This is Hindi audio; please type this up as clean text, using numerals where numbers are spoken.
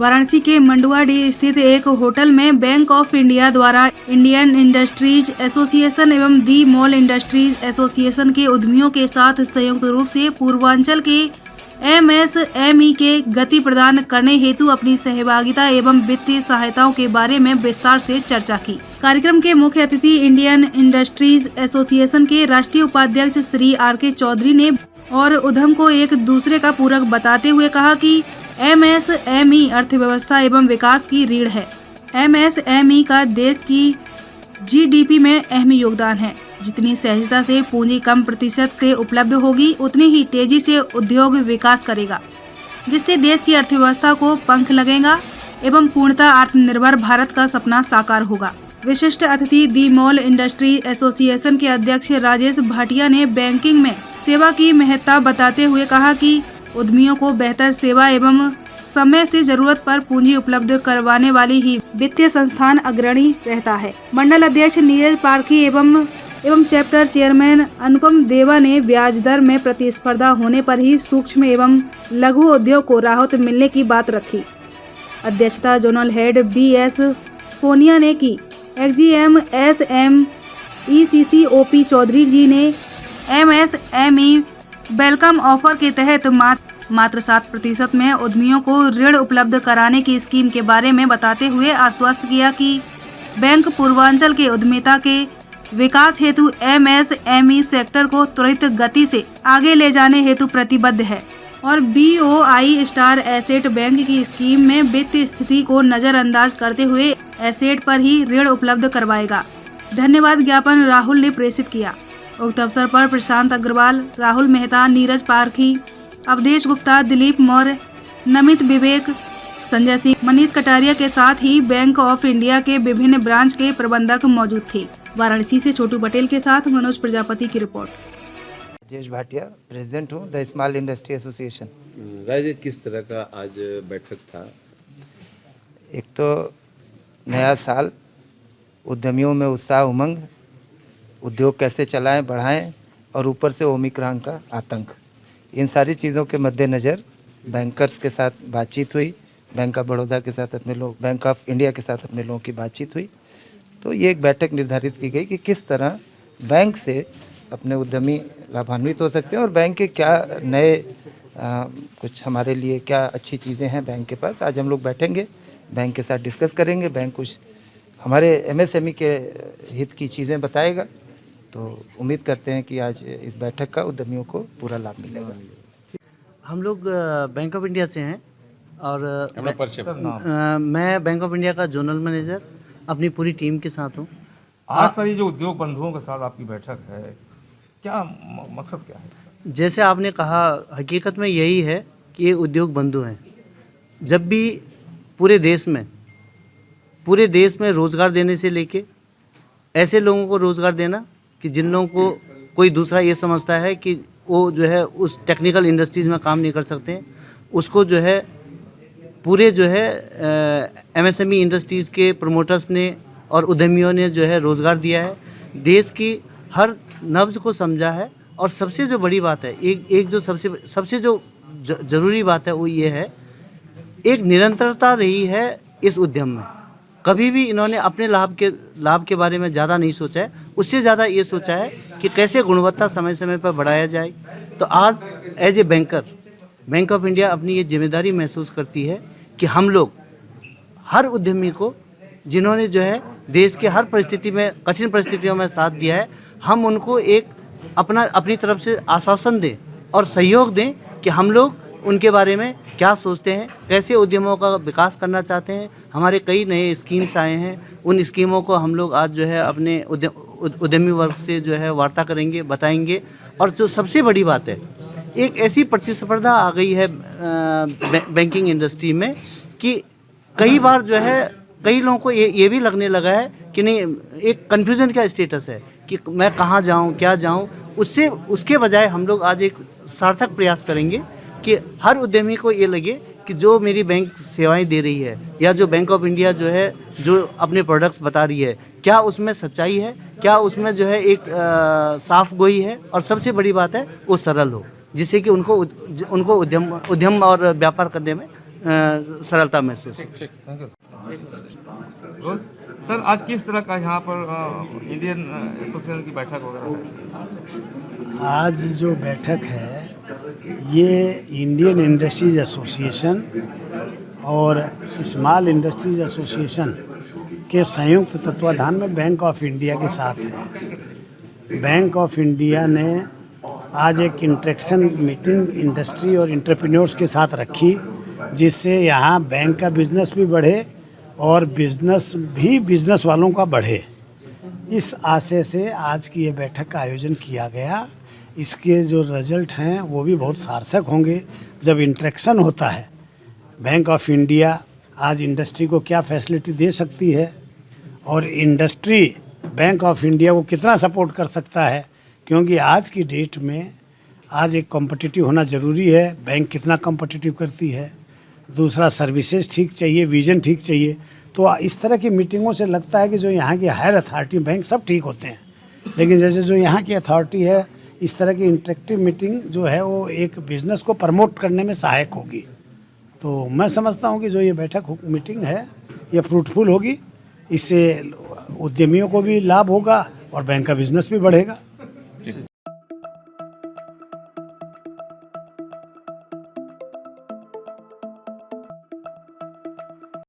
वाराणसी के मंडुआडीह स्थित एक होटल में बैंक ऑफ इंडिया द्वारा इंडियन इंडस्ट्रीज एसोसिएशन एवं दी मॉल इंडस्ट्रीज एसोसिएशन के उद्यमियों के साथ संयुक्त रूप से पूर्वांचल के एमएसएमई के गति प्रदान करने हेतु अपनी सहभागिता एवं वित्तीय सहायताओं के बारे में विस्तार से चर्चा की। कार्यक्रम के मुख्य अतिथि इंडियन इंडस्ट्रीज एसोसिएशन के राष्ट्रीय उपाध्यक्ष श्री आर.के. चौधरी ने और उद्यम को एक दूसरे का पूरक बताते हुए कहा कि एमएसएमई अर्थव्यवस्था एवं विकास की रीढ़ है। एमएसएमई का देश की जीडीपी में अहम योगदान है। जितनी सहजता से पूंजी कम प्रतिशत से उपलब्ध होगी, उतनी ही तेजी से उद्योग विकास करेगा, जिससे देश की अर्थव्यवस्था को पंख लगेगा एवं पूर्णतः आत्मनिर्भर भारत का सपना साकार होगा। विशिष्ट अतिथि दी मॉल इंडस्ट्री एसोसिएशन के अध्यक्ष राजेश भाटिया ने बैंकिंग में सेवा की महत्ता बताते हुए कहा कि उद्यमियों को बेहतर सेवा एवं समय से जरूरत पर पूंजी उपलब्ध करवाने वाली ही वित्तीय संस्थान अग्रणी रहता है। मंडल अध्यक्ष नीरज पारखी एवं चैप्टर चेयरमैन अनुपम देवा ने ब्याज दर में प्रतिस्पर्धा होने पर ही सूक्ष्म एवं लघु उद्योग को राहत मिलने की बात रखी। अध्यक्षता जोनल हेड बीएस फोनिया ने की। एक्सजीएम एसएम ईसीसीओपी चौधरी जी ने एमएसएमई वेलकम ऑफर के तहत मात्र 7% में उद्यमियों को ऋण उपलब्ध कराने की स्कीम के बारे में बताते हुए आश्वस्त किया कि बैंक पूर्वांचल के उद्यमिता के विकास हेतु एमएसएमई सेक्टर को त्वरित गति से आगे ले जाने हेतु प्रतिबद्ध है और बीओआई स्टार एसेट बैंक की स्कीम में वित्तीय स्थिति को नजरअंदाज करते हुए एसेट पर ही ऋण उपलब्ध करवाएगा। धन्यवाद ज्ञापन राहुल ने प्रेषित किया। उक्त अवसर पर प्रशांत अग्रवाल, राहुल मेहता, नीरज पारखी, अवधेश गुप्ता, दिलीप मौर्य, नमित विवेक, संजय सिंह, मनीष कटारिया के साथ ही बैंक ऑफ इंडिया के विभिन्न ब्रांच के प्रबंधक मौजूद थे। वाराणसी से छोटू पटेल के साथ मनोज प्रजापति की रिपोर्ट। राजेश भाटिया, प्रेसिडेंट हूँ the small industry association. Rajesh, किस तरह का आज बैठक था? एक तो नया साल, उद्यमियों में उत्साह उमंग, उद्योग कैसे चलाएं बढ़ाएं और ऊपर से ओमिक्रॉन का आतंक, इन सारी चीज़ों के मद्देनज़र बैंकर्स के साथ बातचीत हुई। बैंक ऑफ बड़ौदा के साथ अपने लोग, बैंक ऑफ इंडिया के साथ अपने लोगों की बातचीत हुई। तो ये एक बैठक निर्धारित की गई कि किस तरह बैंक से अपने उद्यमी लाभान्वित हो सकते हैं और बैंक के क्या नए कुछ हमारे लिए क्या अच्छी चीज़ें हैं बैंक के पास। आज हम लोग बैठेंगे, बैंक के साथ डिस्कस करेंगे। बैंक कुछ हमारे एमएसएमई के हित की चीज़ें बताएगा। तो उम्मीद करते हैं कि आज इस बैठक का उद्यमियों को पूरा लाभ मिलेगा। हम लोग बैंक ऑफ इंडिया से हैं और मैं बैंक ऑफ इंडिया का जोनल मैनेजर अपनी पूरी टीम के साथ हूँ। आज सारी जो उद्योग बंधुओं के साथ आपकी बैठक है, क्या मकसद क्या है इसका? जैसे आपने कहा, हकीकत में यही है कि ये उद्योग बंधु हैं। जब भी पूरे देश में रोज़गार देने से लेके ऐसे लोगों को रोज़गार देना कि जिन लोगों को कोई दूसरा ये समझता है कि वो जो है उस टेक्निकल इंडस्ट्रीज़ में काम नहीं कर सकते, उसको जो है पूरे जो है एमएसएमई इंडस्ट्रीज़ के प्रमोटर्स ने और उद्यमियों ने जो है रोज़गार दिया है। देश की हर नब्ज़ को समझा है और सबसे जो बड़ी बात है, एक जो सबसे जो ज़रूरी बात है वो ये है, एक निरंतरता रही है इस उद्यम में। कभी भी इन्होंने अपने लाभ के बारे में ज़्यादा नहीं सोचा है, उससे ज़्यादा ये सोचा है कि कैसे गुणवत्ता समय समय पर बढ़ाया जाए। तो आज as a banker Bank of India अपनी ये जिम्मेदारी महसूस करती है कि हम लोग हर उद्यमी को, जिन्होंने जो है देश के हर परिस्थिति में, कठिन परिस्थितियों में साथ दिया है, हम उनको एक अपनी तरफ से आश्वासन दें और सहयोग दें कि हम लोग उनके बारे में क्या सोचते हैं, कैसे उद्यमों का विकास करना चाहते हैं। हमारे कई नए स्कीम्स आए हैं, उन स्कीमों को हम लोग आज जो है अपने उद्यमी वर्ग से जो है वार्ता करेंगे, बताएंगे। और जो सबसे बड़ी बात है, एक ऐसी प्रतिस्पर्धा आ गई है बैंकिंग इंडस्ट्री में कि कई बार जो है कई लोगों को ये भी लगने लगा है कि नहीं, एक कन्फ्यूज़न का स्टेटस है कि मैं कहाँ जाऊँ, क्या जाऊँ। उसके बजाय हम लोग आज एक सार्थक प्रयास करेंगे कि हर उद्यमी को ये लगे कि जो मेरी बैंक सेवाएं दे रही है या जो बैंक ऑफ इंडिया जो है जो अपने प्रोडक्ट्स बता रही है, क्या उसमें सच्चाई है, क्या उसमें जो है एक साफ गोई है, और सबसे बड़ी बात है वो सरल हो, जिससे कि उनको उद्यम और व्यापार करने में सरलता महसूस हो। Thank you sir. सर आज किस तरह का यहाँ पर इंडियन एसोसिएशन की बैठक वगैरह है? आज जो बैठक है ये इंडियन इंडस्ट्रीज एसोसिएशन और स्मॉल इंडस्ट्रीज एसोसिएशन के संयुक्त तत्वाधान में बैंक ऑफ इंडिया के साथ है। बैंक ऑफ इंडिया ने आज एक इंटरेक्शन मीटिंग इंडस्ट्री और एंटरप्रेन्योर्स के साथ रखी, जिससे यहाँ बैंक का बिजनेस भी बढ़े और बिजनेस वालों का बढ़े। इस आशय से आज की ये बैठक का आयोजन किया गया। इसके जो रिजल्ट हैं वो भी बहुत सार्थक होंगे। जब इंटरेक्शन होता है, बैंक ऑफ इंडिया आज इंडस्ट्री को क्या फैसिलिटी दे सकती है और इंडस्ट्री बैंक ऑफ इंडिया को कितना सपोर्ट कर सकता है, क्योंकि आज की डेट में आज एक कॉम्पिटिटिव होना ज़रूरी है। बैंक कितना कॉम्पिटिटिव करती है, दूसरा सर्विसेज ठीक चाहिए, विजन ठीक चाहिए। तो इस तरह की मीटिंगों से लगता है कि जो यहाँ की हायर अथॉरिटी बैंक सब ठीक होते हैं, लेकिन जैसे जो यहाँ की अथॉरिटी है, इस तरह की इंटरेक्टिव मीटिंग जो है वो एक बिज़नेस को प्रमोट करने में सहायक होगी। तो मैं समझता हूँ कि जो ये बैठक मीटिंग है ये फ्रूटफुल होगी। इससे उद्यमियों को भी लाभ होगा और बैंक का बिजनेस भी बढ़ेगा।